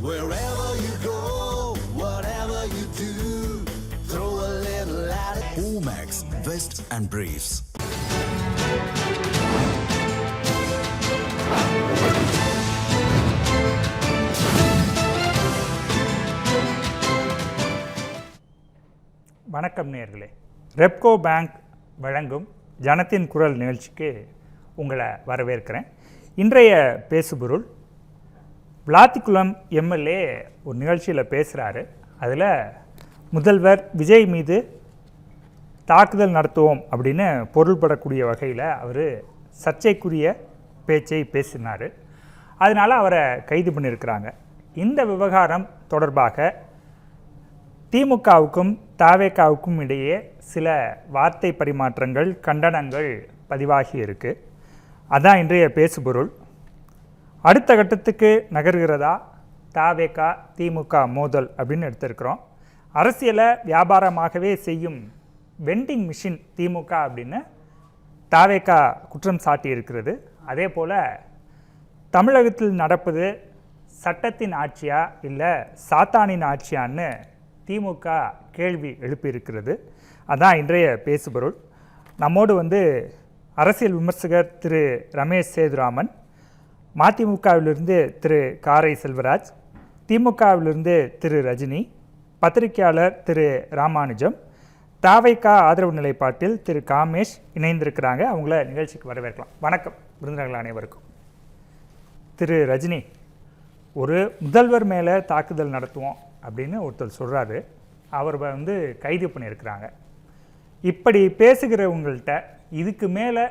Wherever you go, whatever you do, throw a little at it. Omax, Vest and Briefs. வணக்கம் நேயர்களே. Repco bank வழங்கும் ஜனத்தின் குரல் நிகழ்ச்சிக்கு உங்களை வரவேற்கிறேன். இன்றைய பேசுபொருள் விளாத்திக்குளம் எம்எல்ஏ ஒரு நிகழ்ச்சியில் பேசுகிறாரு. அதில் முதல்வர் விஜய் மீது தாக்குதல் நடத்துவோம் அப்படின்னு பொருள்படக்கூடிய வகையில் அவர் சர்ச்சைக்குரிய பேச்சை பேசினார். அதனால் அவரை கைது பண்ணியிருக்கிறாங்க. இந்த விவகாரம் தொடர்பாக திமுகவுக்கும் தவேகாவுக்கும் இடையே சில வார்த்தை பரிமாற்றங்கள், கண்டனங்கள் பதிவாகி இருக்கு. அதான் இன்றைய பேசுபொருள். அடுத்த கட்டத்துக்கு நகர்கிறதா தவேகா திமுக மோதல் அப்படின்னு எடுத்திருக்கிறோம். அரசியலை வியாபாரமாகவே செய்யும் வெண்டிங் மிஷின் திமுக அப்படின்னு தவேகா குற்றம் சாட்டி இருக்கிறது. அதே போல் தமிழகத்தில் நடப்பது சட்டத்தின் ஆட்சியா இல்லை சாத்தானின் ஆட்சியான்னு திமுக கேள்வி எழுப்பியிருக்கிறது. அதான் இன்றைய பேசுபொருள். நம்மோடு அரசியல் விமர்சகர் திரு ரமேஷ் சேதுராமன், மதிமுகவிலிருந்து திரு காரை செல்வராஜ், திமுகவிலிருந்து திரு ரஜினி, பத்திரிகையாளர் திரு ராமானுஜம், தவேகா ஆதரவு நிலைப்பாட்டில் திரு காமேஷ் இணைந்திருக்கிறாங்க. அவங்கள நிகழ்ச்சிக்கு வரவேற்கலாம். வணக்கம் விருந்தினர்கள் அனைவருக்கும். திரு ரஜினி, ஒரு முதல்வர் மேலே தாக்குதல் நடத்துவோம் அப்படின்னு ஒருத்தர் சொல்கிறாரு. அவர் கைது பண்ணியிருக்கிறாங்க. இப்படி பேசுகிறவங்கள்ட்ட இதுக்கு மேலே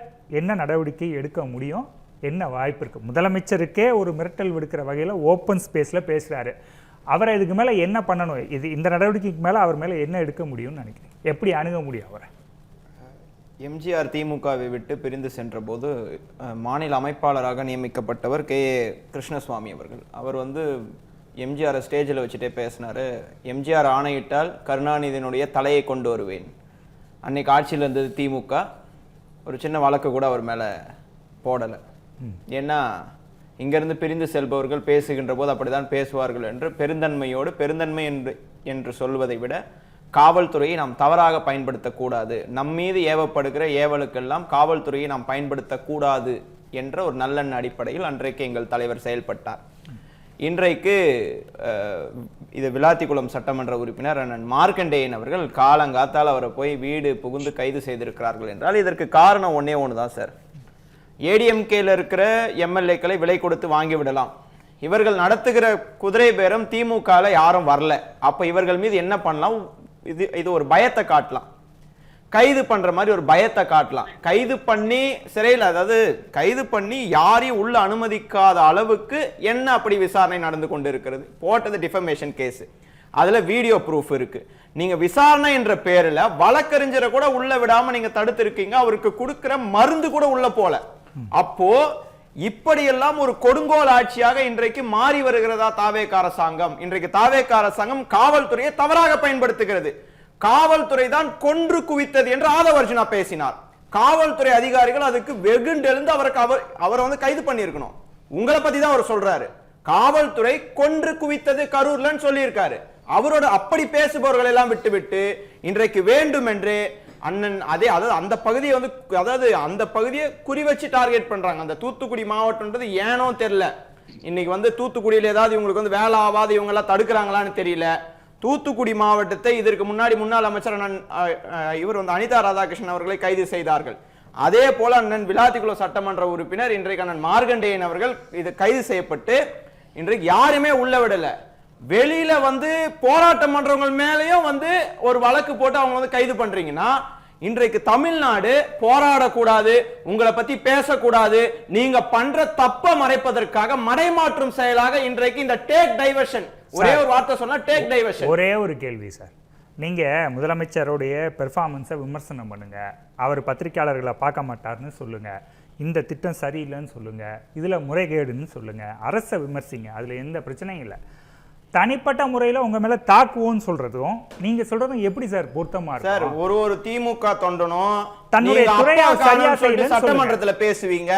என்ன நடவடிக்கை எடுக்க முடியும், என்ன வாய்ப்பு இருக்குது? முதலமைச்சருக்கே ஒரு மிரட்டல் விடுக்கிற வகையில் ஓப்பன் ஸ்பேஸில் பேசுகிறாரு. அவரை இதுக்கு மேலே என்ன பண்ணணும்? இந்த நடவடிக்கைக்கு மேலே அவர் மேலே என்ன எடுக்க முடியும்னு நினைக்கிறேன்? எப்படி அணுக முடியும் அவரை? எம்ஜிஆர் திமுகவை விட்டு பிரிந்து சென்ற போது மாநில அமைப்பாளராக நியமிக்கப்பட்டவர் கே கிருஷ்ணசுவாமி அவர்கள். அவர் எம்ஜிஆரை ஸ்டேஜில் வச்சுட்டே பேசினார். எம்ஜிஆர் ஆணையிட்டால் கருணாநிதியினுடைய தலையை கொண்டு வருவேன். அன்னைக்கு ஆட்சியில் இருந்தது திமுக. ஒரு சின்ன வழக்கு கூட அவர் மேலே போடலை. ஏன்னா இங்கேருந்து பிரிந்து செல்பவர்கள் பேசுகின்ற போது அப்படிதான் பேசுவார்கள் என்று பெருந்தன்மையோடு, பெருந்தன்மை என்று சொல்வதை விட காவல்துறையை நாம் தவறாக பயன்படுத்தக்கூடாது, நம்மீது ஏவப்படுகிற ஏவலுக்கெல்லாம் காவல்துறையை நாம் பயன்படுத்தக்கூடாது என்ற ஒரு நல்லெண்ண அடிப்படையில் அன்றைக்கு எங்கள் தலைவர் செயல்பட்டார். இன்றைக்கு இது விளாத்திக்குளம் சட்டமன்ற உறுப்பினர் அண்ணன் மார்க்கண்டேயன் அவர்கள் காலங்காத்தால் அவரை போய் வீடு புகுந்து கைது செய்திருக்கிறார்கள் என்றால் இதற்கு காரணம் ஒன்னே ஒன்று தான் சார். ஏடிஎம்கேல இருக்கிற எம்எல்ஏக்களை விலை கொடுத்து வாங்கி விடலாம். இவர்கள் நடத்துகிற குதிரை பேரம் திமுகல யாரும் வரல. அப்ப இவர்கள் மீது என்ன பண்ணலாம்? இது ஒரு பயத்தை காட்டலாம், கைது பண்ற மாதிரி ஒரு பயத்தை காட்டலாம். கைது பண்ணி சிறையில், அதாவது கைது பண்ணி யாரையும் உள்ள அனுமதிக்காத அளவுக்கு என்ன அப்படி விசாரணை நடந்து கொண்டு இருக்கிறது? போட்டது டிஃபமேஷன் கேஸ், அதுல வீடியோ ப்ரூஃப் இருக்கு. நீங்க விசாரணை என்ற பேர்ல வழக்கறிஞரை கூட உள்ள விடாம நீங்க தடுத்து இருக்கீங்க. அவருக்கு கொடுக்கிற மருந்து கூட உள்ள போல. அப்போ இப்படியெல்லாம் ஒரு கொடுங்கோல் ஆட்சியாக இன்றைக்கு மாறி வருகிறதா தவேகா அரசாங்கம்? இன்றைக்கு தவேகா அரசாங்கம் காவல்துறையை தவறாக பயன்படுத்துகிறது. காவல்துறை தான் கொன்று குவித்தது என்று ஆதவர்ஜுனா பேசினார். காவல்துறை அதிகாரிகள் அதுக்கு வெகுண்டெழுந்து அவரை கைது பண்ணியிருக்கணும். உங்களை பத்தி தான் அவர் சொல்றாரு. காவல்துறை கொன்று குவித்தது கரூர்லன்னு சொல்லி இருக்காரு. அவரோட அப்படி பேசுபவர்கள் எல்லாம் விட்டு இன்றைக்கு வேண்டும் என்று அண்ணன் அந்த பகுதியை அந்த பகுதியை குறி வச்சு டார்கெட் பண்றாங்க. அந்த தூத்துக்குடி மாவட்டம்ன்றது ஏனோ தெரியல. இன்னைக்கு தூத்துக்குடியில் ஏதாவது இவங்களுக்கு வேலை ஆகாது, இவங்க எல்லாம் தடுக்கிறாங்களான்னு தெரியல. தூத்துக்குடி மாவட்டத்தை இதற்கு முன்னாடி முன்னாள் அமைச்சர் இவர் அனிதா ராதாகிருஷ்ணன் அவர்களை கைது செய்தார்கள். அதே போல அண்ணன் விளாத்திக்குளம் சட்டமன்ற உறுப்பினர் இன்றைக்கு அண்ணன் மார்க்கண்டேயன் அவர்கள் இது கைது செய்யப்பட்டு இன்றைக்கு யாருமே உள்ள விடல. வெளியில போராட்டம் பண்றவங்க மேலேயும் ஒரு வழக்கு போட்டு அவங்க கைது பண்றீங்கன்னா, இன்றைக்கு தமிழ்நாடு போராடக்கூடாது, உங்களை பத்தி பேசக்கூடாது, நீங்க பண்ற தப்ப மறைப்பதற்காக மடைமாற்றும் செயலாக இன்றைக்கு இந்த டேக் டைவர்ஷன், ஒரே ஒரு வார்த்தை சொன்னா டேக் டைவர்ஷன். ஒரே ஒரு கேள்வி சார், நீங்கள் முதலமைச்சருடைய பெர்ஃபார்மன்ஸை விமர்சனம் பண்ணுங்கள், அவர் பத்திரிகையாளர்களை பார்க்க மாட்டார்னு சொல்லுங்கள், இந்த திட்டம் சரியில்லைன்னு சொல்லுங்கள், இதில் முறைகேடுன்னு சொல்லுங்கள், அரசை விமர்சிங்க, அதில் எந்த பிரச்சனையும் இல்லை. தனிப்பட்ட முறையில் உங்கள் மேலே தாக்குவோன்னு சொல்கிறதும் நீங்கள் சொல்கிறதும் எப்படி சார் பொருத்தமாக இருக்கு? சார், ஒரு திமுக தொண்டனும் தன்னுடைய துறையை சரியா சட்டமன்றத்தில் பேசுவீங்க,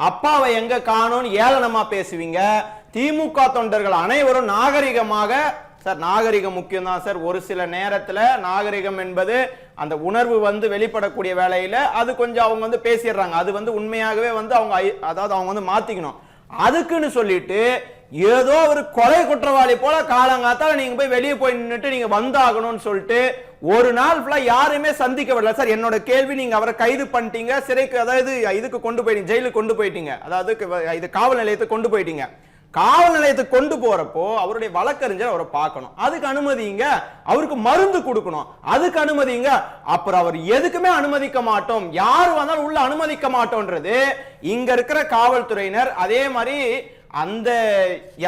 அப்பாவை எங்க காணோன்னு ஏளனமா பேசுவீங்க, திமுக தொண்டர்கள் அனைவரும் நாகரிகமாக, சார் நாகரிகம் முக்கியம் தான் சார். ஒரு சில நேரத்துல நாகரிகம் என்பது அந்த உணர்வு வெளிப்படக்கூடிய வேலையில அது கொஞ்சம் அவங்க பேசிடுறாங்க. அது உண்மையாகவே அவங்க அதாவது அவங்க மாத்திக்கணும். அதுக்குன்னு சொல்லிட்டு ஏதோ ஒரு கொலை குற்றவாளி போல காலங்காத்தால நீங்க போய் வெளியே போய் நின்னுட்டு நீங்க வந்தாகணும்னு சொல்லிட்டு ஒரு நாள் ஃபுல்லா யாருமே சந்திக்க விடல சார். என்னோட கேள்வி, நீங்க அவரை கைது பண்ணிட்டீங்க, சிறைக்கு அதாவது இதுக்கு கொண்டு போயிட்டீங்க, ஜெயிலுக்கு கொண்டு போயிட்டீங்க, அதாவது இது காவல் நிலையத்துக்கு கொண்டு போயிட்டீங்க. காவல் நிலையத்துக்கு கொண்டு போறப்போ அவருடைய வழக்கறிஞர் அவரை பார்க்கணும், அதுக்கு அனுமதிங்க. அவருக்கு மருந்து கொடுக்கணும், அதுக்கு அனுமதிங்க. அப்புறம் அவர் எதுக்குமே அனுமதிக்க மாட்டோம், யாரு வந்தாலும் உள்ள அனுமதிக்க மாட்டோம்ன்றது இங்க இருக்கிற காவல்துறையினர். அதே மாதிரி அந்த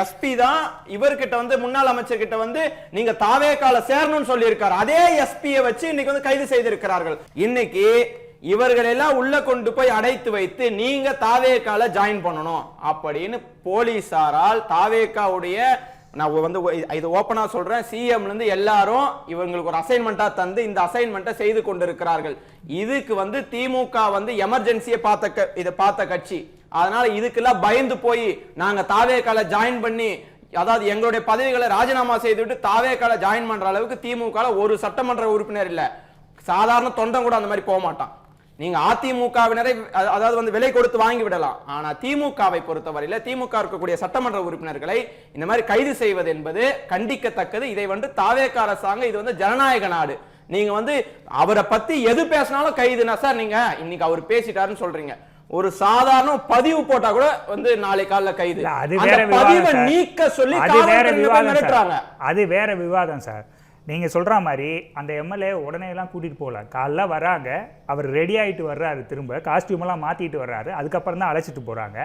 எஸ்பி தான் இவர்கிட்ட முன்னாள் அமைச்சர்கிட்ட நீங்க தாவேக்கால சேரணும்னு சொல்லி இருக்காரு. அதே எஸ்பியை வச்சு இன்னைக்கு கைது செய்திருக்கிறார்கள். இன்னைக்கு இவர்கள் எல்லாம் உள்ள கொண்டு போய் அடைத்து வைத்து நீங்க தாவேக்கால ஜாயின் பண்ணணும் அப்படின்னு போலீசாரால் தாவேக்காவுடைய, நான் இது ஓபனா சொல்றேன், சிஎம்ல இருந்து எல்லாரும் இவங்களுக்கு ஒரு அசைன்மெண்டா தந்து இந்த அசைன்மெண்ட்டை செய்து கொண்டிருக்கிறார்கள். இதுக்கு திமுக எமர்ஜென்சியை பார்த்த கட்சி. அதனால இதுக்கெல்லாம் பயந்து போய் நாங்க தாவேக்கால ஜாயின் பண்ணி, அதாவது எங்களுடைய பதவிகளை ராஜினாமா செய்துவிட்டு தாவேக்கால ஜாயின் பண்ற அளவுக்கு திமுக ஒரு சட்டமன்ற உறுப்பினர் இல்ல, சாதாரண தொண்டன் கூட அந்த மாதிரி போக மாட்டான். நீங்க அதிமுகவினரை அதாவது விலை கொடுத்து வாங்கி விடலாம். ஆனா திமுகவை பொறுத்தவரையில திமுக இருக்கக்கூடிய சட்டமன்ற உறுப்பினர்களை இந்த மாதிரி கைது செய்வது என்பது கண்டிக்கத்தக்கது. இதை தாவேக அரசாங்கம், இது ஜனநாயக நாடு. நீங்க அவரை பத்தி எது பேசினாலும் கைதுனா சார், நீங்க இன்னைக்கு அவர் பேசிட்டாருன்னு சொல்றீங்க, ஒரு சாதாரண பதிவு போட்டா கூட நாளை காலைல கைது. பதிவை நீக்க சொல்லி மிரட்டுறாங்க. அது வேற விவாதம் சார். நீங்க சொல்ற மாதிரி அந்த எம்எல்ஏ உடனே எல்லாம் கூட்டிட்டு போகல. காலைல வராங்க, அவர் ரெடி ஆயிட்டு வர்றாரு, திரும்ப காஸ்டியூம் எல்லாம் மாத்திட்டு வர்றாரு, அதுக்கப்புறம் தான் அழைச்சிட்டு போறாங்க.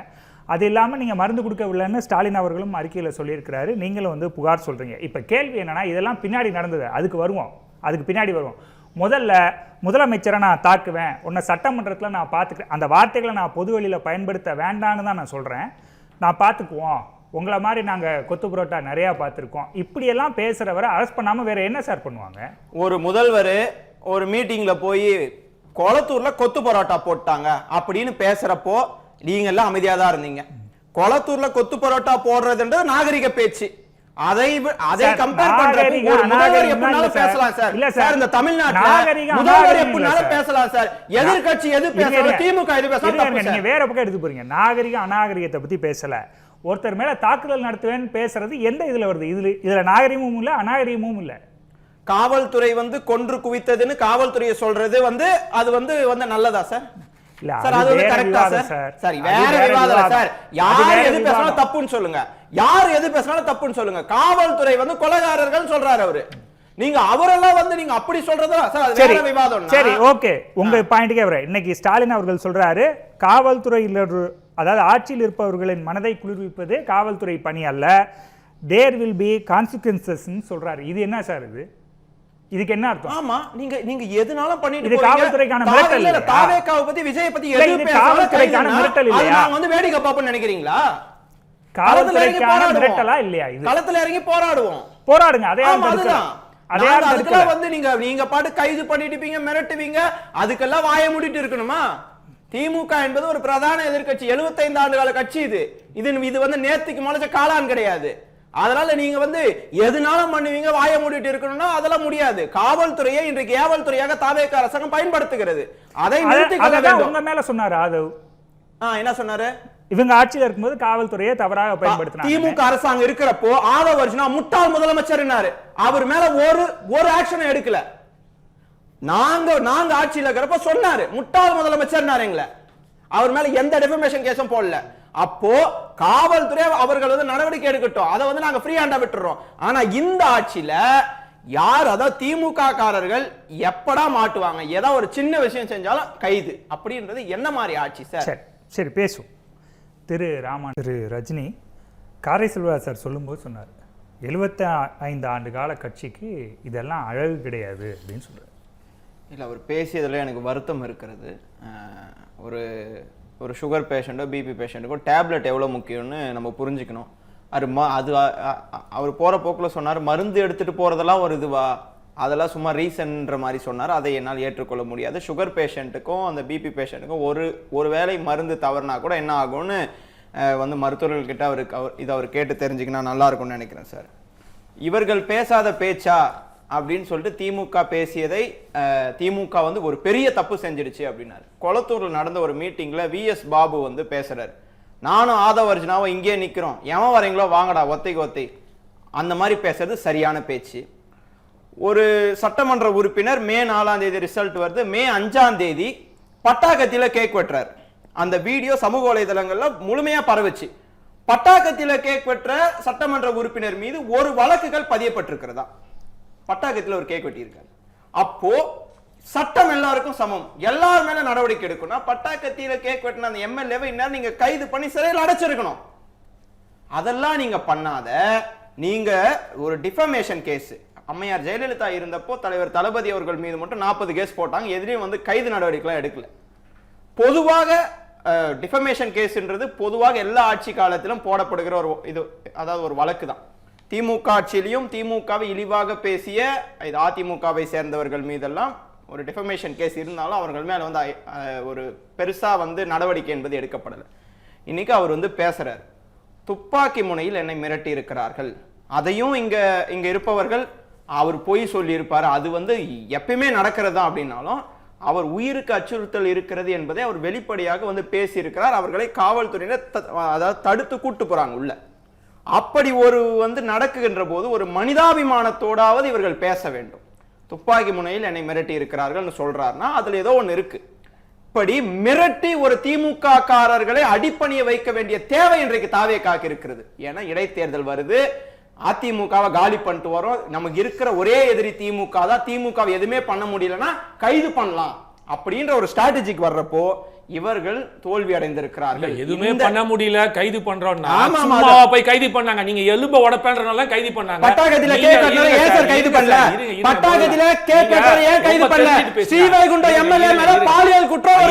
அது இல்லாமல் நீங்கள் மருந்து கொடுக்கவில்லைன்னு ஸ்டாலின் அவர்களும் அறிக்கையில் சொல்லியிருக்கிறாரு. நீங்களும் புகார் சொல்றீங்க. இப்போ கேள்வி என்னன்னா, இதெல்லாம் பின்னாடி நடந்தது, அதுக்கு வருவோம், அதுக்கு பின்னாடி வருவோம். முதல்ல முதலமைச்சரை நான் தாக்குவேன், உன்னை சட்டமன்றத்தில் நான் பார்த்துக்கிறேன், அந்த வார்த்தைகளை நான் பொது வெளியில் பயன்படுத்த வேண்டான்னு தான் நான் சொல்கிறேன். நான் பார்த்துக்குவோம், உங்களை மாதிரி நாங்கள் கொத்து புரோட்டா நிறையா பார்த்துருக்கோம், இப்படியெல்லாம் பேசுகிறவரை அரெஸ்ட் பண்ணாமல் வேறு என்ன சார் பண்ணுவாங்க? ஒரு முதல்வர் ஒரு மீட்டிங்கில் போய் கொளத்தூரில் கொத்து பரோட்டா போட்டாங்க அப்படின்னு பேசுகிறப்போ நீங்க எல்லாம் அமைதியாக தான் இருந்தீங்க. கொளத்தூரில் கொத்து பரோட்டா போடுறதுன்றது நாகரிக பேச்சு. அதை கம்பேர் பண்றப்ப ஒரு முதல்வர் எப்படினாலும் பேசலாம் சார். இல்ல சார், இந்த தமிழ்நாட்டுல முதல்வர் எப்படினாலும் பேசலாம் சார். எதிர்க்கட்சி எது பேசலாம், திமுக எது பேசலாம், நீங்க வேற பக்கம் எடுத்து போறீங்க. நாகரிக அநாகரிகத்தை பத்தி பேசல, ஒருத்தர் மேல தாக்குதல் நடத்துவேன்னு பேசுறது எந்த இதுல வருது? இதுல நாகரிகமும் இல்ல அநாகரிகமும் இல்ல. காவல்துறை கொன்று குவித்ததுன்னு காவல்துறையை சொல்றது அது நல்லதா சார்? சார் அது கரெக்ட்டா சார்? சரி, வேற விவாதம் சார். யார் எது பேசினாலும் தப்புன்னு சொல்லுங்க, யார் எது பேசினாலும் தப்புன்னு சொல்லுங்க. காவல்துறை கொலைகாரர்கள் சொல்றாரு அவரு, நீங்க அவரெல்லாம் நீங்க அப்படி சொல்றதா சார்? அது வேற விவாதம். சரி, ஓகே, உங்க பாயிண்ட்க்கே வரேன். இன்னைக்கு ஸ்டாலின் அவர்கள் சொல்றாரு, காவல்துறையில் அதாவது ஆட்சியில் இருப்பவர்களின் மனதை குளிர்விப்பது காவல்துறை பணி அல்ல, தேர் வில் பி கான்சிக்வென்சஸ் சொல்றாரு. இது என்ன சார்? இதுக்கு என்ன அர்த்தம்? ஆமா, நீங்க எதுனாலும் பண்ணிட்டு இது காவல்துறைக்கான மிரட்டல் இல்ல. தாவேகாவை பத்தி விஜய் பத்தி எது காவல்துறைக்கான மிரட்டல் இல்லையா? நாங்க வேடிக்கை பாப்போம்னு நினைக்கிறீங்களா? காவல்துறைக்கான மிரட்டலா இல்லையா இது? களத்துல இறங்கி போராடுவோம், போராடுங்க. அதே அதுக்கெல்லாம் நீங்க பாட்டு கைது பண்ணிட்டு இருப்பீங்க, மிரட்டுவீங்க, அதுக்கெல்லாம் வாய மூடிட்டு இருக்கணுமா? திமுக என்பது ஒரு பிரதான எதிர்க்கட்சி, 75 ஆண்டு கால கட்சி. இது நேத்துக்கு முளைச்ச காளான் கிடையாது. அதனால நீங்க எதுனாலும் பண்ணுவீங்க, வாய மூடிட்டு இருக்கணும்னா அதெல்லாம் முடியாது. காவல்துறையை இன்றைக்கு ஏவல்துறையாக தாவேக அரசாங்கம் பயன்படுத்துகிறது. அதை நிறுத்திக்கொள்ள வேண்டும். உங்க மேல சொன்னாரு ஆதவ். என்ன சொன்னாரு? இவங்க ஆட்சியில் இருக்கும்போது காவல்துறையை தவறாக பயன்படுத்தினாங்க. திமுக அரசாங்கம் இருக்கிறப்போ ஆதவ் அர்ஜுனா முட்டாள் முதலமைச்சர், அவர் மேல ஒரு ஆக்ஷன் எடுக்கல. நாங்க ஆட்சியில் இருக்கிறப்ப சொன்னாரு முட்டாள் முதலமைச்சர், அவர் மேல எந்த டிஃபமேஷன் கேஸும் போடல. அப்போ காவல்துறை அவர்கள் நடவடிக்கை எடுக்கட்டும், அதை நாங்க ஃப்ரீ ஹேண்டா விட்டுறோம். ஆனா இந்த ஆட்சியில யார், அதாவது திமுக காரர்கள் எப்படா மாட்டுவாங்க, ஏதாவது ஒரு சின்ன விஷயம் செஞ்சாலும் கைது அப்படின்றது என்ன மாதிரி ஆட்சி சார்? சரி, பேசுவோம். திரு ரஜினி காரை செல்வராஜ் சார் சொல்லும்போது சொன்னார், 75 ஆண்டு கால கட்சிக்கு இதெல்லாம் அழகு கிடையாது அப்படின்னு சொல்றாரு. இல்லை, அவர் பேசியதில் எனக்கு வருத்தம் இருக்கிறது. ஒரு சுகர் பேஷண்ட்டோ பிபி பேஷண்ட்டுக்கோ டேப்லெட் எவ்வளோ முக்கியம்னு நம்ம புரிஞ்சுக்கணும். அவர் போகிற போக்கில் சொன்னார், மருந்து எடுத்துகிட்டு போகிறதெல்லாம் ஒரு இதுவா, அதெல்லாம் சும்மா ரீசன்ன்ற மாதிரி சொன்னார். அதை என்னால் ஏற்றுக்கொள்ள முடியாது. சுகர் பேஷண்ட்டுக்கும் அந்த பிபி பேஷண்ட்டுக்கும் ஒரு வேளை மருந்து தவறுனா கூட என்ன ஆகும்னு வந்து மருத்துவர்கள்கிட்ட அவர் கேட்டு தெரிஞ்சுக்கினா நல்லா இருக்கும்னு நினைக்கிறேன் சார். இவர்கள் பேசாத பேச்சா அப்படின்னு சொல்லிட்டு திமுக பேசியதை திமுக வந்து ஒரு பெரிய தப்பு செஞ்சிருச்சு அப்படின்னாரு. கொளத்தூர்ல நடந்த ஒரு மீட்டிங்ல விஎஸ் பாபு வந்து பேசுறாரு, நானும் ஆதவ அர்ஜுனாவும் இங்கே நிக்கிறோம், எவன் வரீங்களோ வாங்கடா ஒத்தைக்கு ஒத்தை, அந்த மாதிரி பேசுறது சரியான பேச்சு. ஒரு சட்டமன்ற உறுப்பினர் மே 4ஆம் தேதி ரிசல்ட் வருது, மே 5ஆம் தேதி பட்டாக்கத்தில கேக் வெட்டுறாரு. அந்த வீடியோ சமூக வலைதளங்கள்ல முழுமையா பரவுச்சு. பட்டாக்கத்தில கேக் வெட்டுற சட்டமன்ற உறுப்பினர் மீது ஒரு வழக்குகள் பதியப்பட்டிருக்கிறதா, பட்டாக்கத்தில் ஒரு கேக் வெட்டி இருக்காரு. அப்போ சட்டம் எல்லாருக்கும் சமம், எல்லார் மேல நடவடிக்கை எடுக்கணும். பட்டாக்கத்தில கேக் வெட்டின அந்த எம்எல்ஏவை இன்னும் நீங்க கைது பண்ணி சிறையில் அடைச்சிருக்கணும். அதெல்லாம் நீங்க பண்ணாத, நீங்க ஒரு டிஃபமேஷன் கேஸ், அம்மையார் ஜெயலலிதா இருந்தப்போ தலைவர் தளபதி அவர்கள் மீது மட்டும் 40 கேஸ் போட்டாங்க, எதிரையும் வந்து கைது நடவடிக்கைலாம் எடுக்கல. பொதுவாக டிஃபமேஷன் கேஸ்ன்றது பொதுவாக எல்லா ஆட்சி காலத்திலும் போடப்படுகிற ஒரு இது, அதாவது ஒரு வழக்கு தான். திமுக ஆட்சியிலையும் திமுகவை இழிவாக பேசிய அதிமுகவை சேர்ந்தவர்கள் மீதெல்லாம் ஒரு டிஃபமேஷன் கேஸ் இருந்தாலும் அவர்கள் மேல வந்து ஒரு பெருசா வந்து நடவடிக்கை என்பது எடுக்கப்படலை. இன்னைக்கு அவர் வந்து பேசுறார், துப்பாக்கி முனையில் என்னை மிரட்டி இருக்கிறார்கள், அதையும் இங்க இருப்பவர்கள் அவர் பொய் சொல்லி இருப்பார், அது வந்து எப்பயுமே நடக்கிறதா அப்படின்னாலும் அவர் உயிருக்கு அச்சுறுத்தல் இருக்கிறது என்பதை அவர் வெளிப்படையாக வந்து பேசி இருக்கிறார். அவர்களை காவல்துறையினர் அதாவது தடுத்து கூட்டு போறாங்க உள்ள. அப்படி ஒரு வந்து நடக்குகின்ற போது ஒரு மனிதாபிமானத்தோடாவது இவர்கள் பேச வேண்டும். துப்பாக்கி முனையில் என்னை மிரட்டி இருக்கிறார்கள் சொல்றாருன்னா அதுல ஏதோ ஒண்ணு இருக்கு. இப்படி மிரட்டி ஒரு திமுக காரர்களை அடிப்பணிய வைக்க வேண்டிய தேவை இன்றைக்கு தாவேகாக்கு இருக்கிறது. ஏன்னா இடைத்தேர்தல் வருது, அதிமுகவை காலி பண்ணிட்டு வரோம், நமக்கு இருக்கிற ஒரே எதிரி திமுக தான், திமுக எதுவுமே பண்ண முடியலன்னா கைது பண்ணலாம் அப்படின்ற ஒரு ஸ்ட்ராட்டஜிக்கு வர்றப்போ இவர்கள் தோல்வி அடைந்திருக்கிறார்கள். எதுவுமே பண்ண முடியல, கைது பண்றோம்னா போய் கைது பண்ணாங்க. நீங்க எலும்ப உடைப்பேன்றனால கைது பண்ணாங்க. பட்டாக்கத்தில கேக் கட்டற ஏன் சார் கைது பண்ணல? பட்டாக்கத்தில கேக் கட்டற ஏன் கைது பண்ணல? ஸ்ரீவைகுண்டம் எம்எல்ஏ மேல பாலியல் குற்றம்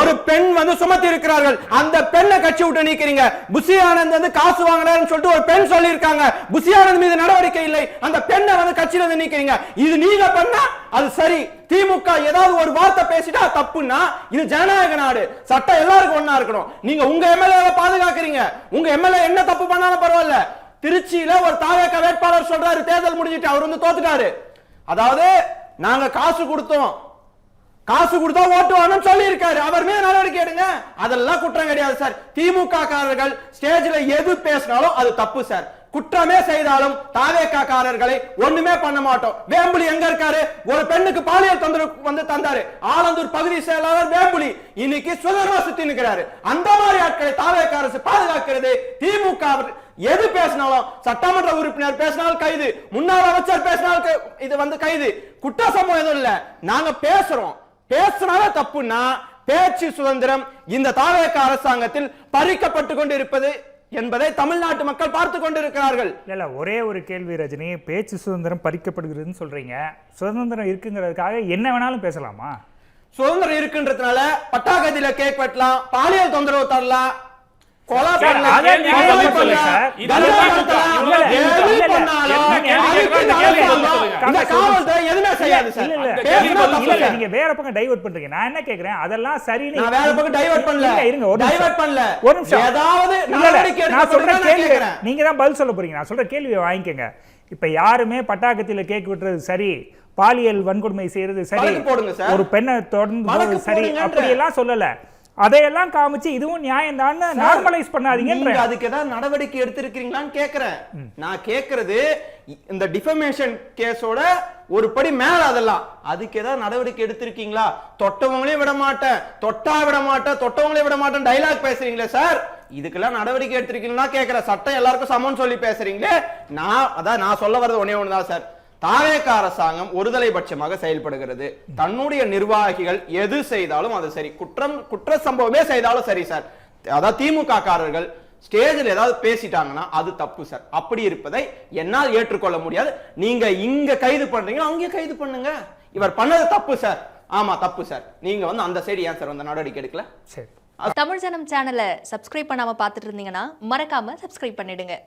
ஒரு பெண் வந்து சுமத்தி இருக்கிறார்கள். அந்த பெண்ணை கட்சி விட்டு நீக்கிறீங்க. புசி ஆனந்த் வந்து காசு வாங்குறாருன்னு சொல்லிட்டு ஒரு பெண் சொல்லி இருக்காங்க, புசி ஆனந்த் மீது நடவடிக்கை இல்லை, அந்த பெண்ணை வந்து கட்சியில இருந்து நீக்கிறீங்க. இது நீங்க பண்ணா அது சரி. திமுக ஏதாவது ஒரு வார்த்தை பேசிட்டா தப்புன்னா இது ஜனநாயக நாடு, சட்டம் எல்லாருக்கும் ஒண்ணா இருக்கணும். நீங்க உங்க எம்எல்ஏவை பாதுகாக்கிறீங்க, உங்க எம்எல்ஏ என்ன தப்பு பண்ணாலும் பரவாயில்ல. திருச்சியில ஒரு தாவேக வேட்பாளர் சொல்றாரு, தேர்தல் முடிஞ்சிட்டு அவர் வந்து தோத்துட்டாரு, அதாவது நாங்க காசு கொடுத்தோம், காசு கொடுத்தா ஓட்டு வாங்கன்னு சொல்லி இருக்காரு, அவர் மீது நடவடிக்கை எடுங்க. அதெல்லாம் குற்றம் கிடையாது சார். திமுக காரர்கள் ஸ்டேஜ்ல எது பேசினாலும் அது தப்பு சார். குற்றமே செய்தாலும் தாவேகா காரர்களை ஒண்ணுமே பண்ண மாட்டோம். வேம்புலி எங்க இருக்காரு? ஒரு பெண்ணுக்கு பாலியல் தொந்தரவு வந்து தந்தாரு, ஆலந்தூர் பகுதி செயலாளர் வேம்புலி இன்னைக்கு சுதந்திரமா சுத்தி நிற்கிறாரு. அந்த மாதிரி ஆட்களை தாவேகா அரசு பாதுகாக்கிறது. திமுக எது பேசினாலும், சட்டமன்ற உறுப்பினர் பேசினாலும் கைது, முன்னாள் அமைச்சர் பேசினாலும் இது வந்து கைது. குற்ற சம்பவம் எதுவும் இல்ல, நாங்க பேசுறோம், பேசினால தப்புன்னா பேச்சு சுதந்திரம் இந்த தாவேகா அரசாங்கத்தில் பறிக்கப்பட்டு கொண்டு இருப்பது என்பதை தமிழ்நாட்டு மக்கள் பார்த்து கொண்டிருக்கிறார்கள். இல்ல ஒரே ஒரு கேள்வி ரஜினி, பேச்சு சுதந்திரம் பறிக்கப்படுகிறதுன்னு சொல்றீங்க, சுதந்திரம் இருக்குங்கிறதுக்காக என்ன வேணாலும் பேசலாமா? சுதந்திரம் இருக்குன்றதுனால பட்டாக்கத்தில கேக் வெட்டலாம், பாலியல் தொந்தரவு தரலாம், கொலை பண்ணலாம், எதுவுமே செய்யாது சார். நீங்க வேற பக்கம் டைவர்ட் பண்றீங்க. நான் என்ன கேக்குறேன், அதெல்லாம் சரி, நான் வேற பக்கம் டைவர்ட் பண்ணல. இருங்க, ஒரு டைவர்ட் பண்ணல, ஒரு நிமிஷம். ஏதாவது நடவடிக்கை நான் சொல்ற கேள்வி நீங்க தான் பதில் சொல்ல போறீங்க. நான் சொல்ற கேள்வியை வாங்கிக்கங்க. இப்ப யாருமே பட்டாக்கத்தில கேக் வெட்டுறது சரி, பாலியல் வன்கொடுமை செய்யறது சரி, ஒரு பெண்ணை தொடர்ந்து சரி அப்படி எல்லாம் சொல்லல. அதையெல்லாம் காமிச்சு இதுவும் நியாயம் தான் நார்மலைஸ் பண்ணாதீங்க. அதுக்கு ஏதாவது நடவடிக்கை எடுத்திருக்கீங்களான்னு கேக்குறேன். நான் கேக்குறது இந்த டிஃபமேஷன் கேஸோட ஒரு படி மேல, அதெல்லாம் அதுக்கு ஏதாவது நடவடிக்கை எடுத்திருக்கீங்களா? தொட்டவங்களே விட மாட்டேன், தொட்டா விட மாட்டேன், தொட்டவங்களே விட மாட்டேன் டைலாக் பேசுறீங்களே சார், இதுக்கெல்லாம் நடவடிக்கை எடுத்திருக்கீங்களா கேக்குறேன். சட்டம் எல்லாருக்கும் சமம்னு சொல்லி பேசுறீங்களே. நான் சொல்ல வர்றது ஒன்னே ஒண்ணுதான் சார், தாவேகா அரசாங்கம் ஒருதலை பட்சமாக செயல்படுகிறது. தன்னுடைய நிர்வாகிகள் எது செய்தாலும் அது சரி, குற்ற சம்பவமே செய்தாலும் சரி சார். அதாவது திமுக காரர்கள் ஸ்டேஜில் ஏதாவது பேசிட்டாங்கன்னா அது தப்பு சார். அப்படி இருப்பதை என்னால் ஏற்றுக்கொள்ள முடியாது. நீங்க இங்க கைது பண்றீங்க, அங்கே கைது பண்ணுங்க. இவர் பண்ணது தப்பு சார், ஆமா தப்பு சார். நீங்க வந்து அந்த சைடு ஏன் சார் அந்த நடவடிக்கை எடுக்கல? தமிழ் ஜனம் சேனலை சப்ஸ்கிரைப் பண்ணாம பார்த்துட்டு இருந்தீங்கன்னா மறக்காம சப்ஸ்கிரைப் பண்ணிடுங்க.